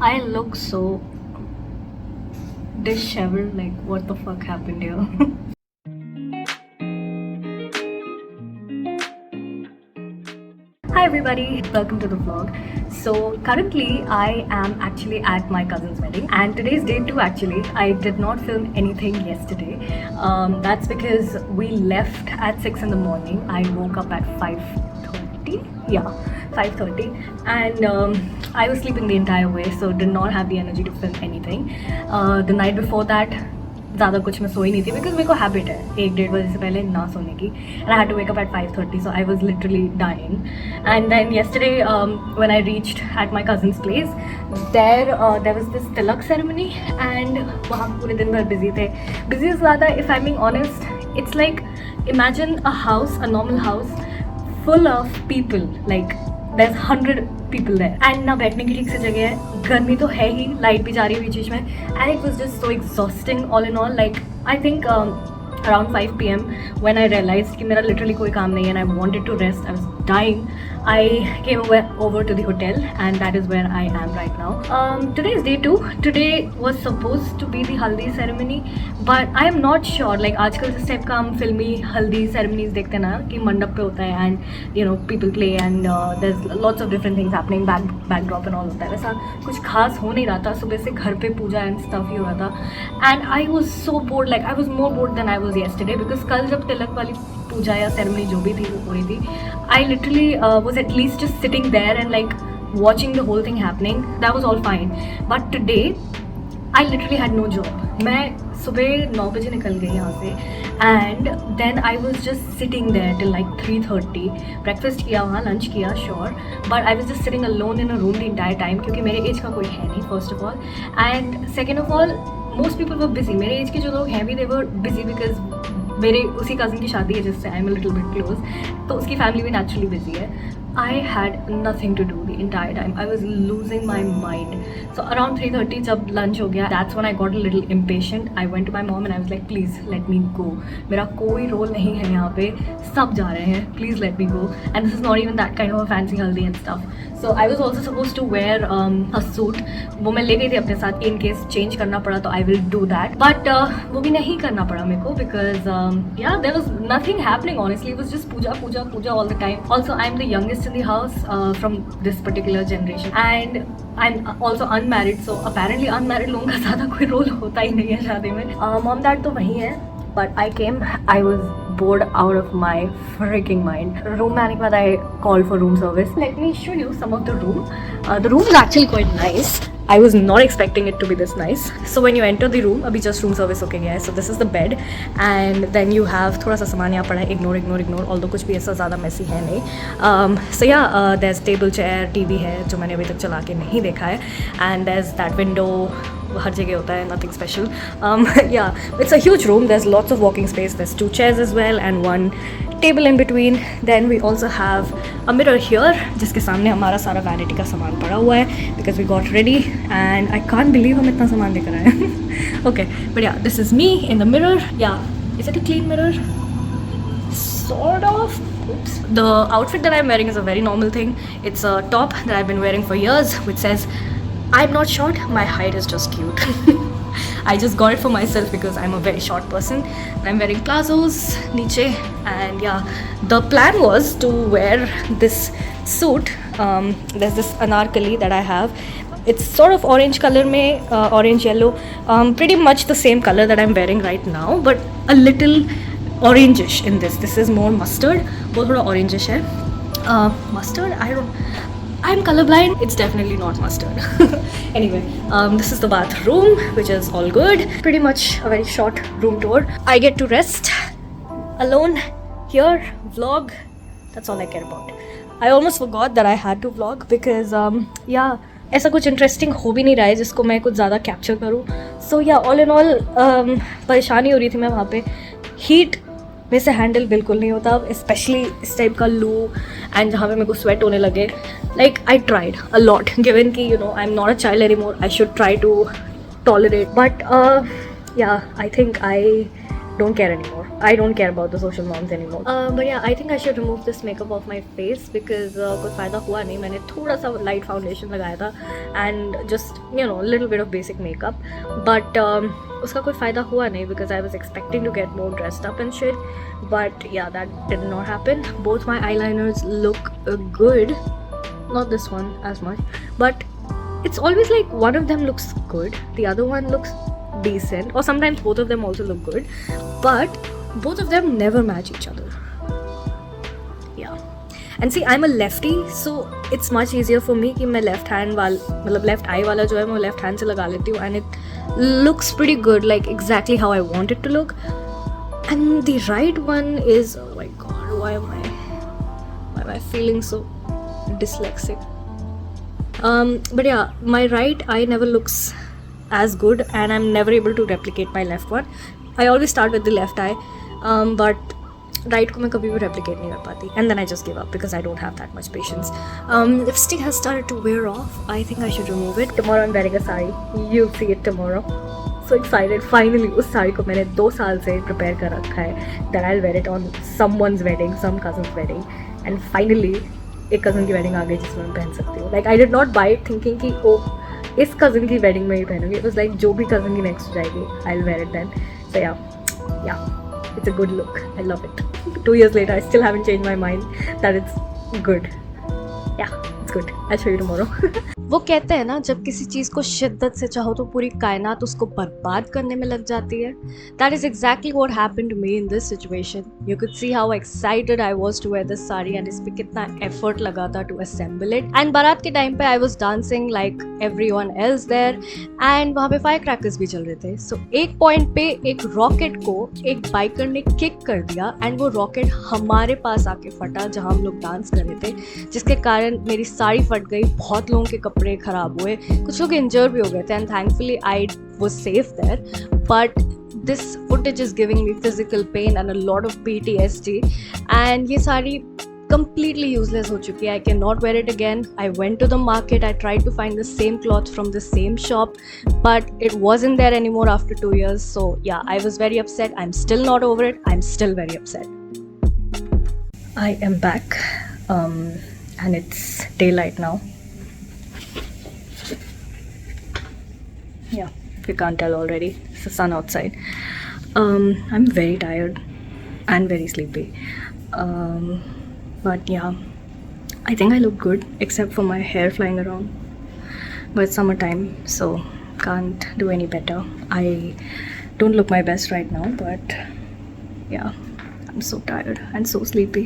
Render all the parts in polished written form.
I look so disheveled, like what the fuck happened here? Hi everybody, welcome to the vlog. So currently I am actually at my cousin's wedding and today's day 2 actually. I did not film anything yesterday. That's because we left at 6 in the morning. I woke up at 5:30. Yeah, 5:30 and I was sleeping the entire way, so did not have the energy to film anything. The night before that ज़्यादा कुछ मैं सोई नहीं थी because मेरे को habit है 1-1:30 बजे से पहले ना सोने की and I had to wake up at 5:30 so I was literally dying and then yesterday when I reached at my cousins place there was this tilak ceremony and वहाँ पूरे दिन भर बिजी थे. बिजी इज़ ज़्यादा, if I am being honest, it's like imagine a house, a normal house full of people, like there's 100 people there and ना बैठने की ठीक से जगह है, गर्मी तो है ही, लाइट भी जा रही है बीच बीच में and it was just so exhausting all in all. Like I think around 5 p.m. when I realized कि मेरा literally कोई काम नहीं है and I wanted to rest, I was dying. I came over to the hotel and that is where I am right now. Today is day 2. Today was supposed to be the haldi ceremony but I am not sure. Like आजकल जिस type का हम फिल्मी हल्दी ceremonies देखते हैं ना कि मंडप पे होता है and you know people play and there's lots of different things happening, backdrop and all होता है, वैसा कुछ खास हो नहीं रहा था. सुबह से घर पे पूजा and stuff ही हो रहा था and I was so bored. Like I was more bored than I was yesterday because कल जब तिलक वाली पूजा या सेरेमनी जो भी थी वो हो रही थी, I literally was at least just sitting there and like watching the whole thing happening. That was all fine. But today I literally had no job. मैं सुबह 9 बजे निकल गई यहाँ से and then I was just sitting there till like 3:30. Breakfast किया वहाँ, lunch किया sure, but I was just sitting alone in a room the entire time क्योंकि मेरे एज का कोई है नहीं first of all and second of all most people were busy. मेरे एज के जो लोग हैं भी they were busy because मेरे उसी कज़न की शादी है जिससे I am a little bit close, तो उसकी फैमिली भी नेचुरली बिजी है. I had nothing to do the entire time. I was losing my mind. So around 3:30 जब लंच हो गया, that's when I got a little impatient. I went to my mom and I was like please let me go. मेरा कोई role नहीं है यहाँ पे, सब जा रहे हैं, please let me go. And this is not even that kind of a fancy haldi and stuff. So I was also suppose to wear a suit. वो मैं ले गई थी अपने साथ इन केस चेंज करना पड़ा तो I will do that, but वो भी नहीं करना पड़ा मेरे को because yeah, there was nothing happening honestly. It was just puja all the time. Also I'm the youngest in the house from this particular generation and I'm also unmarried, so apparently unmarried लोगों का ज़्यादा कोई role होता ही नहीं है शादी में. Mom dad तो वही है but I came, I was bored out of my freaking mind. Room में आने के बाद I called for room service. Let me show you some of the room. The room is actually quite nice. I was not expecting it to be this nice. So when you enter the room, अभी just room service होके गया है. So this is the bed and then you have थोड़ा सा सामान यहाँ पड़ा है, ignore although कुछ भी ऐसा ज़्यादा messy है नहीं. So yeah, there's table, chair, TV है जो मैंने अभी तक चला के नहीं देखा है and there's that window. हर जगह होता है, nothing special. Yeah, it's a huge room. There's lots of walking space. There's 2 chairs as well and 1 table in between. Then we also have a mirror here जिसके सामने हमारा सारा vanity का सामान पड़ा हुआ है because we got ready and I can't believe हम इतना सामान लेकर आए हैं. Okay, but yeah, this is me in the mirror. Yeah, is it a clean mirror? Sort of. Oops. The outfit that I'm wearing is a very normal thing. It's a top that I've been wearing for years which says I'm not short, my height is just cute. I just got it for myself because I'm a very short person. I'm wearing plazos niche and yeah, the plan was to wear this suit. There's this anarkali that I have. It's sort of orange color mein, orange yellow, pretty much the same color that I'm wearing right now but a little orangish in this. This is more mustard, wo thoda orangish hai. Mustard, I'm colorblind, it's definitely not mustard. Anyway, this is the bathroom which is all good. Pretty much a very short room tour. I get to rest alone here, vlog, that's all I care about. I almost forgot that I had to vlog because yeah, ऐसा कुछ interesting हो भी नहीं रहा है जिसको मैं कुछ ज़्यादा कैप्चर करूँ. सो या ऑल इन ऑल परेशानी हो रही थी मैं वहाँ पे. हीट में से हैंडल बिल्कुल नहीं होता, स्पेशली इस टाइप का लू एंड जहाँ पे मेरे को स्वेट होने लगे. Like I tried a lot given कि you know I am not a child any more, I should try to tolerate but yeah I think I don't care anymore. I don't care about the social norms anymore. But yeah, I think I should remove this makeup off my face because कोई फ़ायदा हुआ नहीं. मैंने थोड़ा सा light foundation लगाया था and just little bit of basic makeup. But उसका कोई फ़ायदा हुआ नहीं because I was expecting to get more dressed up and shit. But yeah, that did not happen. Both my eyeliners look good. Not this one as much, but it's always like one of them looks good, the other one looks decent, or sometimes both of them also look good, but both of them never match each other. Yeah, and see, I'm a lefty, so it's much easier for me कि मैं left eye वाला जो है मैं left hand से लगा लेती हूँ, and it looks pretty good, like exactly how I want it to look. And the right one is, oh my god, why am I feeling so dyslexic? But yeah, my right eye never looks as good, and I'm never able to replicate my left one. I always start with the left eye, but right को मैं कभी भी replicate नहीं कर पाती, and then I just give up because I don't have that much patience. Lipstick has started to wear off. I think I should remove it. Tomorrow I'm wearing a sari. You'll see it tomorrow. So excited. Finally, उस साड़ी को मैंने 2 साल से prepare कर रखा है that I'll wear it on someone's wedding, some cousin's wedding, and finally एक cousin की वेडिंग आ गई जिसमें मैं पहन सकती हूँ. Like I did not buy it thinking कि ओ इस कज़न की वेडिंग में ही पहनूंगी. इट वाज लाइक जो भी कज़न की नेक्स्ट हो जाएगी I will wear it then. So yeah it's a good look. I love it. 2 years later I still haven't changed my mind that it's good. Yeah, it's good. I'll show you tomorrow. वो कहते हैं ना, जब किसी चीज़ को शिद्दत से चाहो तो पूरी कायनात उसको बर्बाद करने में लग जाती है. That is exactly what happened to me in this situation. You could see how excited I was to wear this sari and इस पे कितना effort लगा था to assemble it. And बारात के टाइम पे I was dancing like everyone else there, and वहाँ पे firecrackers भी चल रहे थे. So एक point पे एक rocket को एक biker ने kick कर दिया, and वो rocket हमारे पास आके फटा जहाँ हम लोग डांस कर रहे थे, जिसके कारण मेरी साड़ी फट गई. बहुत लोगों के कपड़े खराब हुए, कुछ लोग इंजर भी हो गए थे, and thankfully I was safe there. But this footage is giving me physical pain and a lot of PTSD, and ये सारी completely useless हो चुकी है. I cannot wear it again. I went to the market. I tried to find the same cloth from the same shop, but it wasn't there anymore after 2 years. So yeah, I was very upset. I'm still not over it. I'm still very upset. I am back, and it's daylight now. Yeah, if you can't tell already, it's the sun outside. I'm very tired and very sleepy. But yeah, I think I look good except for my hair flying around. But it's summertime, so can't do any better. I don't look my best right now, but yeah, I'm so tired and so sleepy.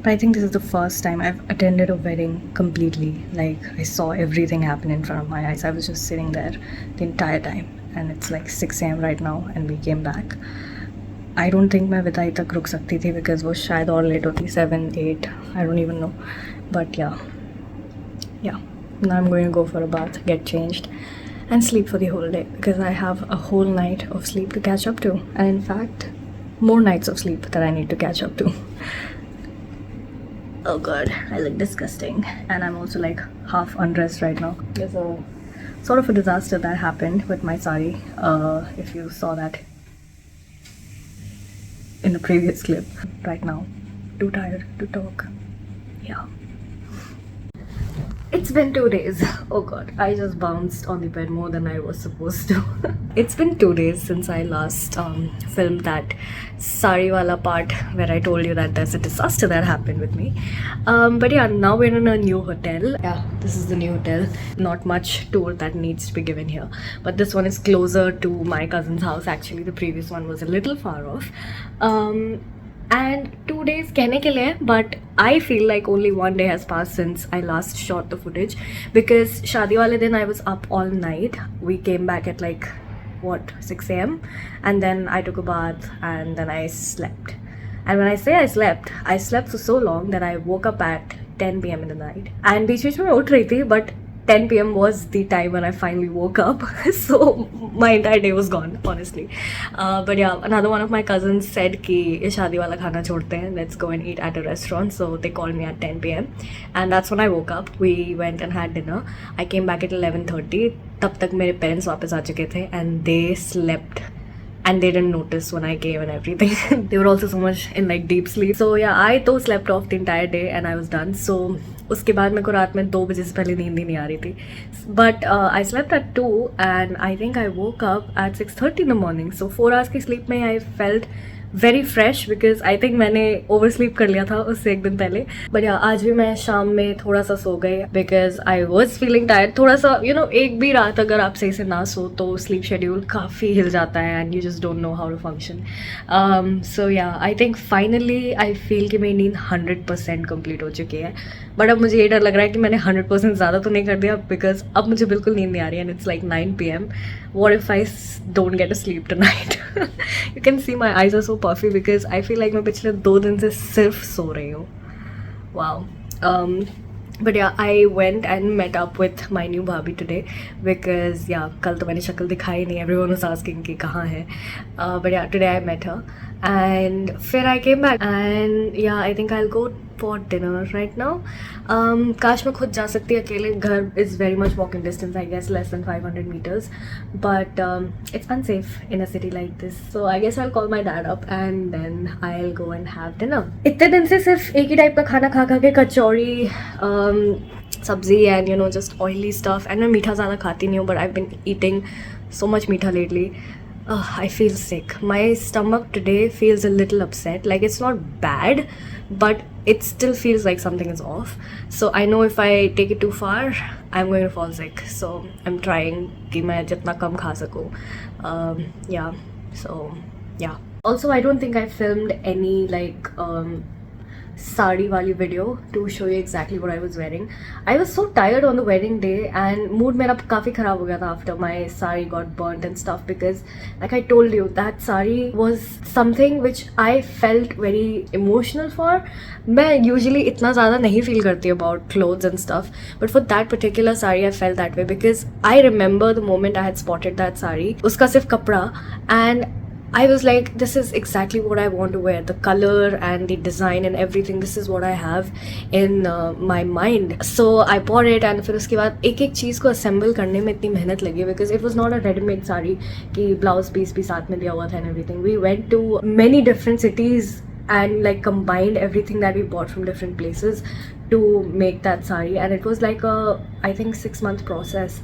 But I think this is the first time I've attended a wedding completely. Like, I saw everything happen in front of my eyes. I was just sitting there the entire time. And it's like 6 a.m. right now, and we came back. I don't think मैं विदाई तक रुक सकती थी because वो शायद और late होती, 7, 8, I don't even know. But yeah. Now I'm going to go for a bath, get changed, and sleep for the whole day because I have a whole night of sleep to catch up to. And in fact, more nights of sleep that I need to catch up to. Oh god, I look disgusting, and I'm also like half undressed right now. There's a sort of a disaster that happened with my sari, if you saw that in the previous clip. Right now, too tired to talk. Yeah. It's been 2 days. Oh god, I just bounced on the bed more than I was supposed to. It's been 2 days since I last filmed that sari wala part where I told you that there's a disaster that happened with me. But yeah, now we're in a new hotel. Yeah, this is the new hotel. Not much tour that needs to be given here. But this one is closer to my cousin's house. Actually, the previous one was a little far off. And 2 days कहने के लिए, but I feel like only 1 day has passed since I last shot the footage because शादी वाले दिन I was up all night. We came back at like 6 a.m. and then I took a bath and then I slept. And when I say I slept for so long that I woke up at 10 p.m. in the night. And बीच बीच में उठ रही थी, but 10 p.m. was the time when I finally woke up. So my entire day was gone, honestly. But yeah, another one of my cousins said कि ये शादी वाला खाना छोड़ते हैं, let's go and eat at a restaurant. So they called me at 10 p.m. and that's when I woke up. We went and had dinner. I came back at 11:30. तब तक मेरे parents वापस आ चुके थे and they slept and they didn't notice when I came and everything. They were also so much in like deep sleep. So yeah, I though slept off the entire day and I was done. So उसके बाद मेरे को रात में 2 बजे से पहले नींद ही नहीं आ रही थी. But I slept at 2 and I think I woke up at 6:30 in the morning. So 4 hours की sleep में I felt very fresh because I think मैंने ओवर स्लीप कर लिया था उससे एक दिन पहले. बट या आज भी मैं शाम में थोड़ा सा सो गई because I was feeling tired. थोड़ा सा एक भी रात अगर आप सही से ना सो तो स्लीप शेड्यूल काफ़ी हिल जाता है and you just don't know how to function. So yeah I think finally I feel कि मेरी नींद 100% कम्प्लीट हो चुकी है. बट अब मुझे ये डर लग रहा है कि मैंने 100% ज़्यादा तो नहीं कर दिया बिकॉज अब मुझे बिल्कुल नींद नहीं आ रही है and it's like 9 PM. What if I don't get to sleep tonight? You can see my eyes are so puffy because I feel like मैं पिछले 2 दिन से सिर्फ सो रही हूँ. Wow. But yeah, I went and met up with my new bhabhi today because yeah, कल तो मैंने शक्ल दिखाई नहीं. Everyone was asking कि कहाँ है. But yeah, today I met her and फिर I came back and yeah, I think I'll go for dinner right now. काश मैं खुद जा सकती अकेले. घर is very much walking distance, I guess less than 500 meters, but it's unsafe in a city like this. So I guess I'll call my dad up and then I'll go and have dinner. इतने दिन से सिर्फ एक ही type का खाना खा खा के कचौड़ी सब्जी and just oily stuff, and मैं मीठा ज़्यादा खाती नहीं हूँ, but I've been eating so much मीठा lately. I feel sick. My stomach today feels a little upset. Like it's not bad, but it still feels like something is off. So I know if I take it too far, I'm going to fall sick. So I'm trying कि मैं जितना कम खा सकूँ. Yeah. So yeah. Also, I don't think I filmed any like sari वाली video to show you exactly what I was wearing. I was so tired on the wedding day and mood मेरा काफ़ी ख़राब हो गया था after my sari got burnt and stuff because like I told you that sari was something which I felt very emotional for. मैं usually इतना ज़्यादा नहीं feel करती about clothes and stuff, but for that particular sari I felt that way because I remember the moment I had spotted that sari. उसका सिर्फ कपड़ा and I was like, this is exactly what I want to wear. The color and the design and everything, this is what I have in my mind. So I bought it and फिर उसके बाद एक एक चीज़ को assemble करने में इतनी मेहनत लगी because it was not a ready-made sari कि blouse piece भी साथ में दिया हुआ था and everything. We went to many different cities and like combined everything that we bought from different places to make that sari, and it was like a I think 6-month process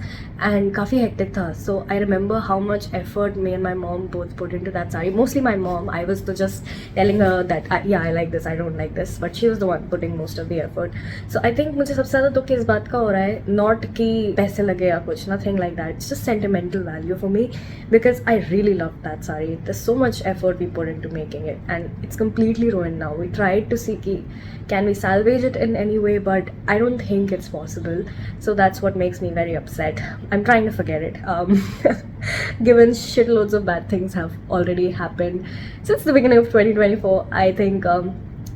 and काफ़ी hectic था. So I remember how much effort me and my mom both put into that sari. Mostly my mom. I was just telling her that yeah, I like this, I don't like this, but she was the one putting most of the effort. So I think मुझे सबसे ज़्यादा दुख इस बात का हो रहा है, not कि पैसे लगे या कुछ, nothing like that. It's just sentimental value for me because I really loved that sari. There's so much effort we put into making it and it's completely ruined now. We tried to see कि can we salvage it in any way, but I don't think it's possible. So that's what makes me very upset. I'm trying to forget it. Given shitloads of bad things have already happened since the beginning of 2024, I think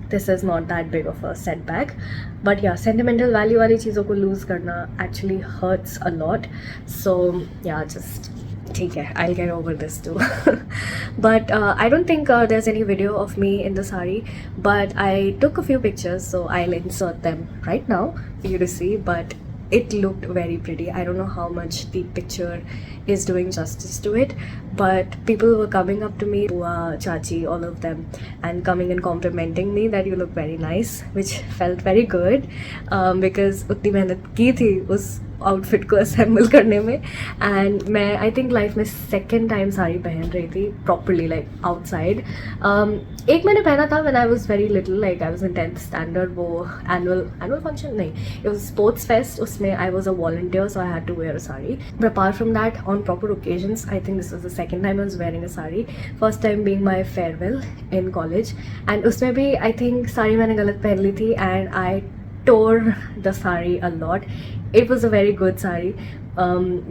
this is not that big of a setback. But yeah, sentimental value वाली चीज़ों को lose करना actually hurts a lot. So yeah, just ठीक है, I'll get over this too. But I don't think there's any video of me in the sari, but I took a few pictures, so I'll insert them right now for you to see. But it looked very pretty. I don't know how much the picture is doing justice to it, but people were coming up to me, Bua, Chachi, all of them, and coming and complimenting me that you look very nice, which felt very good because उतनी मेहनत की थी उस outfit को assemble करने में. And मैं I think life में सेकेंड टाइम साड़ी पहन रही थी प्रॉपरली लाइक आउटसाइड. एक मैंने पहना था when I was very little, like I was in 10th standard. वो एनुअल फंक्शन नहीं, इट वाज स्पोर्ट्स फेस्ट, उसमें I was a volunteer so I had to wear a sari. But apart from that on proper occasions I think this was the second time I was wearing a sari. First time being my farewell in college and उसमें भी I think sari मैंने गलत पहन ली थी and I tore the sari a lot. It was a very good sari.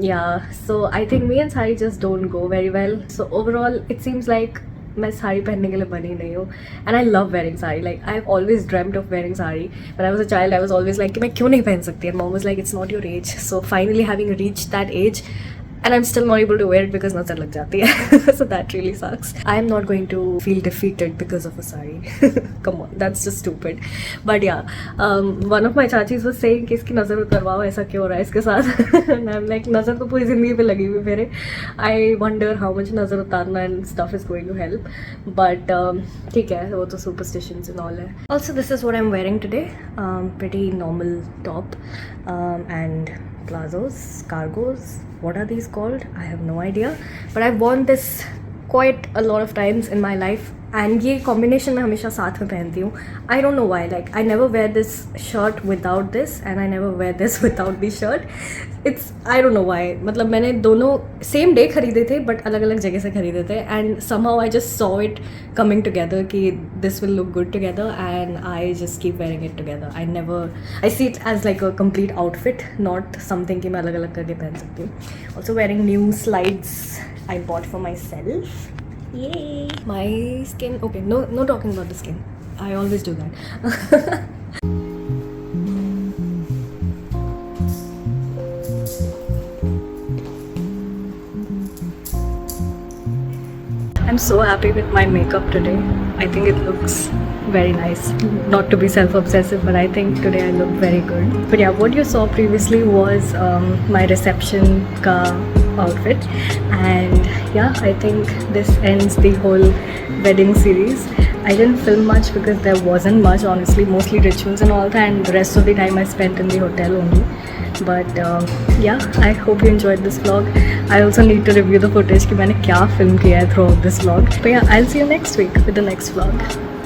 Yeah, so I think me and sari just don't go very well. So overall it seems like मैं साड़ी पहनने के लिए बनी नहीं हूँ. And I love wearing sari. Like I have always dreamed of wearing sari. When I was a child I was always like कि मैं क्यों नहीं पहन सकती. एंड mom was like it's not your age. So finally having reached that age, and I'm still not able to wear it because nazar lag jati hai. So that really sucks. I'm not going to feel defeated because of a sari. Come on, that's just stupid. But yeah, one of my chachis was saying कि इसकी नज़र उतरवाओ, ऐसा क्यों हो रहा है इसके साथ. And I'm like, नज़र तो पूरी ज़िंदगी पे लगी हुई मेरे. I wonder how much नज़र उतारना and stuff is going to help. But ठीक है, वो तो superstitions and all है. Also, this is what I'm wearing today. Pretty normal top and plazos, cargos. What are these called? I have no idea. But I've worn this quite a lot of times in my life. And ये combination मैं हमेशा साथ में पहनती हूँ. I don't know why. Like I never wear this shirt without this, and I never wear this without the shirt. It's I don't know why. मतलब मैंने दोनों same day खरीदे थे, but अलग अलग जगह से खरीदे थे. And somehow I just saw it coming together कि this will look good together, and I just keep wearing it together. I see it as like a complete outfit, not something कि मैं अलग अलग करके पहन सकती हूँ. Also wearing new slides I bought for myself. Yay! My skin. Okay, no talking about the skin. I always do that. I'm so happy with my makeup today. I think it looks very nice. Not to be self-obsessive, but I think today I look very good. But yeah, what you saw previously was my reception ka outfit, and yeah, I think this ends the whole wedding series. I didn't film much because there wasn't much, honestly, mostly rituals and all that, and the rest of the time I spent in the hotel only. But yeah, I hope you enjoyed this vlog. I also need to review the footage कि मैंने क्या film किया है throughout this vlog. But yeah, I'll see you next week with the next vlog.